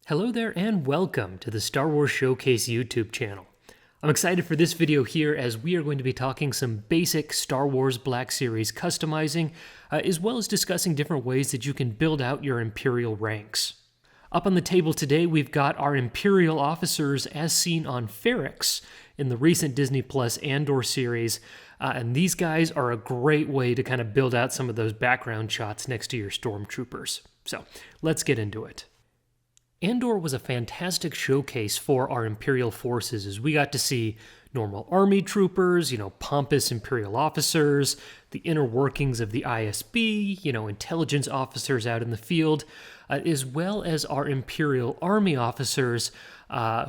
Hello there and welcome to the Star Wars Showcase YouTube channel. I'm excited for this video here as we are going to be talking some basic Star Wars Black Series customizing, as well as discussing different ways that you can build out your Imperial ranks. Up on the table today we've got our Imperial Officers as seen on Ferrix in the recent Disney Plus Andor series, and these guys are a great way to kind of build out some of those background shots next to your stormtroopers. So let's get into it. Andor was a fantastic showcase for our Imperial forces as we got to see normal army troopers, pompous Imperial officers, the inner workings of the ISB, intelligence officers out in the field, as well as our Imperial army officers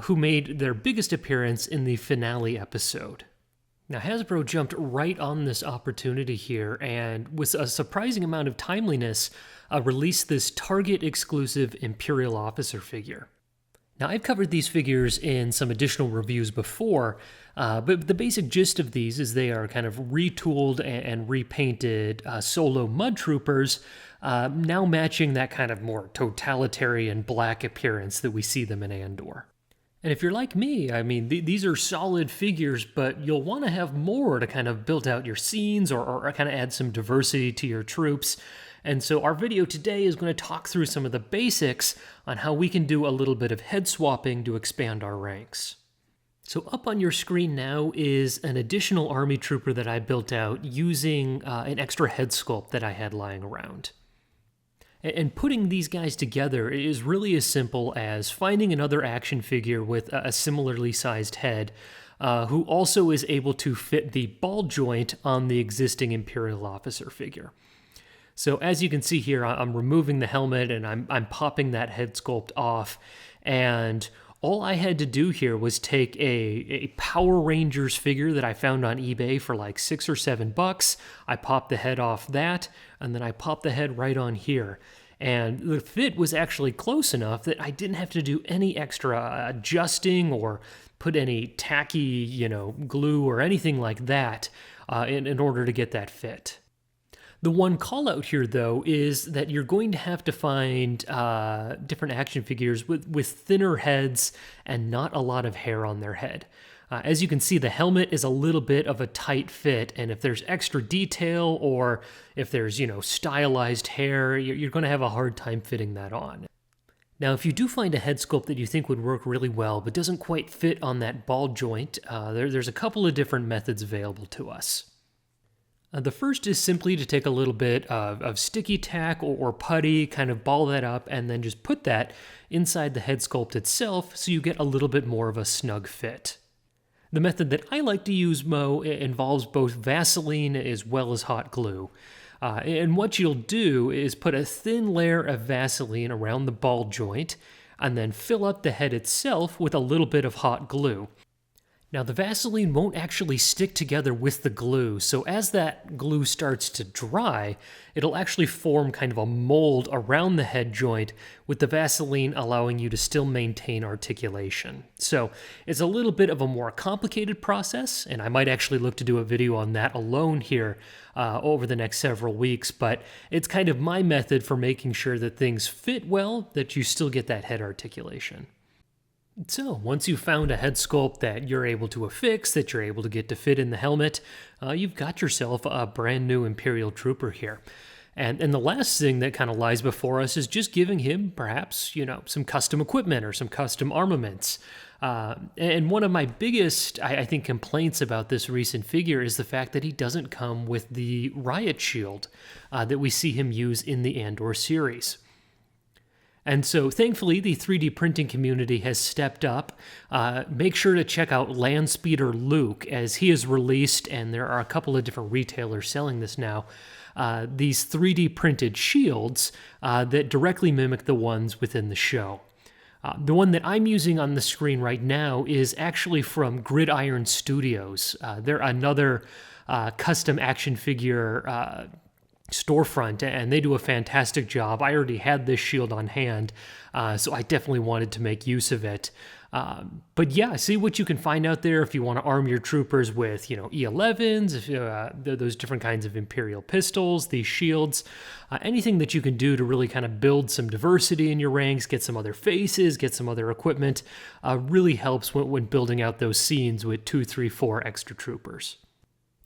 who made their biggest appearance in the finale episode. Now, Hasbro jumped right on this opportunity here and, with a surprising amount of timeliness, released this Target-exclusive Imperial officer figure. Now, I've covered these figures in some additional reviews before, but the basic gist of these is they are kind of retooled and repainted solo mud troopers, now matching that kind of more totalitarian black appearance that we see them in Andor. And if you're like me, these are solid figures, but you'll want to have more to kind of build out your scenes or kind of add some diversity to your troops. And so our video today is going to talk through some of the basics on how we can do a little bit of head swapping to expand our ranks. So up on your screen now is an additional army trooper that I built out using an extra head sculpt that I had lying around. And putting these guys together is really as simple as finding another action figure with a similarly sized head who also is able to fit the ball joint on the existing Imperial officer figure. So as you can see here, I'm removing the helmet and I'm popping that head sculpt off, and all I had to do here was take a Power Rangers figure that I found on eBay for like $6 or $7. I popped the head off that, and then I popped the head right on here. And the fit was actually close enough that I didn't have to do any extra adjusting or put any tacky, glue or anything like that in order to get that fit. The one call out here, though, is that you're going to have to find different action figures with thinner heads and not a lot of hair on their head. As you can see, the helmet is a little bit of a tight fit, and if there's extra detail or if there's, stylized hair, you're going to have a hard time fitting that on. Now, if you do find a head sculpt that you think would work really well but doesn't quite fit on that ball joint, there's a couple of different methods available to us. The first is simply to take a little bit of sticky tack or putty, kind of ball that up, and then just put that inside the head sculpt itself so you get a little bit more of a snug fit. The method that I like to use, involves both Vaseline as well as hot glue. And what you'll do is put a thin layer of Vaseline around the ball joint, and then fill up the head itself with a little bit of hot glue. Now, the Vaseline won't actually stick together with the glue, so as that glue starts to dry, it'll actually form kind of a mold around the head joint, with the Vaseline allowing you to still maintain articulation. So it's a little bit of a more complicated process, and I might actually look to do a video on that alone here over the next several weeks, but it's kind of my method for making sure that things fit well, that you still get that head articulation. So, once you've found a head sculpt that you're able to affix, that you're able to get to fit in the helmet, you've got yourself a brand new Imperial trooper here. And the last thing that kind of lies before us is just giving him, perhaps, some custom equipment or some custom armaments. And one of my biggest, I think, complaints about this recent figure is the fact that he doesn't come with the riot shield that we see him use in the Andor series. And so, thankfully, the 3D printing community has stepped up. Make sure to check out Landspeeder Luke, as he is released, and there are a couple of different retailers selling this now, these 3D printed shields that directly mimic the ones within the show. The one that I'm using on the screen right now is actually from Gridiron Studios. They're another custom action figure storefront, and they do a fantastic job. I already had this shield on hand, so I definitely wanted to make use of it. But yeah, see what you can find out there if you want to arm your troopers with, E11s, those different kinds of Imperial pistols, these shields, anything that you can do to really kind of build some diversity in your ranks, get some other faces, get some other equipment, really helps when building out those scenes with 2, 3, 4 extra troopers.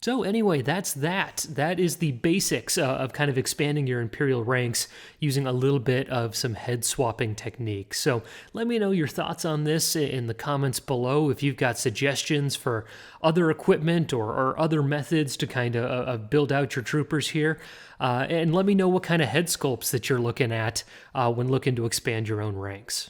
So anyway, that's that. That is the basics of kind of expanding your Imperial ranks using a little bit of some head swapping techniques. So let me know your thoughts on this in the comments below. If you've got suggestions for other equipment or other methods to kind of build out your troopers here. And let me know what kind of head sculpts that you're looking at when looking to expand your own ranks.